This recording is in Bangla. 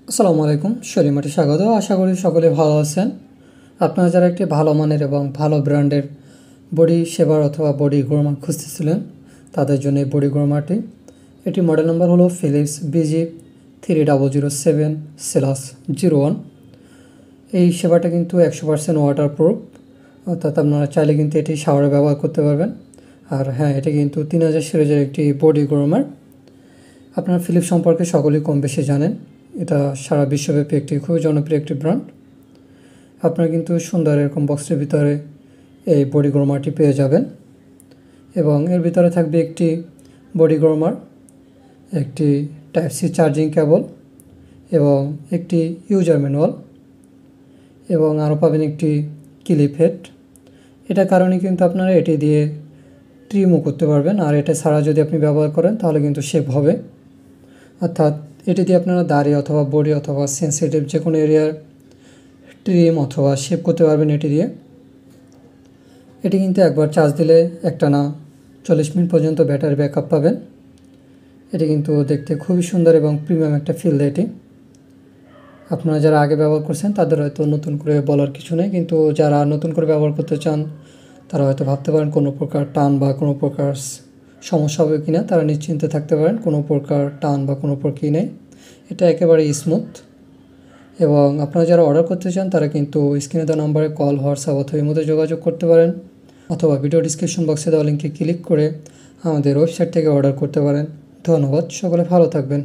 আসসালামু আলাইকুম, শরীমাটি স্বাগত। আশা করি সকলে ভালো আছেন। আপনারা যারা একটি ভালো মানের এবং ভালো ব্র্যান্ডের বডি শেভার অথবা বডি গ্রোমার খুঁজতেছিলেন, তাদের জন্য এই বডি গ্রোমারটি। এটি মডেল নাম্বার হলো ফিলিপস BG3007/01। এই সেবাটা কিন্তু 100% ওয়াটারপ্রুফ, অর্থাৎ আপনারা চাইলে কিন্তু এটি শাওয়ারে ব্যবহার করতে পারবেন। আর হ্যাঁ, এটি কিন্তু 3000 সিরিজের একটি বডি গ্রোমার। আপনারা ফিলিপস সম্পর্কে সকলেই কম বেশি জানেন। এটা সারা বিশ্বব্যাপী একটি খুবই জনপ্রিয় একটি ব্র্যান্ড। আপনারা কিন্তু সুন্দর এরকম বক্সের ভিতরে এই বডি গ্রোমারটি পেয়ে যাবেন এবং এর ভিতরে থাকবে একটি বডি গ্রোমার, একটি টাইপ সি চার্জিং কেবল এবং একটি ইউজার ম্যানুয়াল, এবং আরও পাবেন একটি ক্লিপ হেড। এটার কারণে কিন্তু আপনারা এটি দিয়ে ট্রিমও করতে পারবেন। আর এটা ছাড়া যদি আপনি ব্যবহার করেন তাহলে কিন্তু শেভ হবে, অর্থাৎ এটি দিয়ে আপনারা দাড়ি অথবা বডি অথবা সেন্সিটিভ যে কোনো এরিয়ার ট্রিম অথবা শেভ করতে পারবেন এটি দিয়ে। এটি কিন্তু একবার চার্জ দিলে একটানা 40 মিনিট পর্যন্ত ব্যাটারি ব্যাকআপ পাবেন। এটি কিন্তু দেখতে খুবই সুন্দর এবং প্রিমিয়াম একটা ফিল দেয় এটি। আপনারা যারা আগে ব্যবহার করছেন তাদের হয়তো নতুন করে বলার কিছু নেই, কিন্তু যারা নতুন করে ব্যবহার করতে চান তারা হয়তো ভাবতে পারেন কোনো প্রকার টান বা কোনো প্রকার সমস্যা হবে কি না। তারা নিশ্চিন্তে থাকতে পারেন, কোনো প্রকার টান বা কোনো প্রকার কী নেই। এটা একেবারে স্মুথ। এবং আপনারা যারা অর্ডার করতে চান তারা কিন্তু স্ক্রিনে দেওয়া নাম্বারে কল, হোয়াটসঅ্যাপ অথবা ইমোতে যোগাযোগ করতে পারেন, অথবা ভিডিও ডিসক্রিপশন বক্সে দেওয়া লিঙ্কে ক্লিক করে আমাদের ওয়েবসাইট থেকে অর্ডার করতে পারেন। ধন্যবাদ, সকলে ভালো থাকবেন।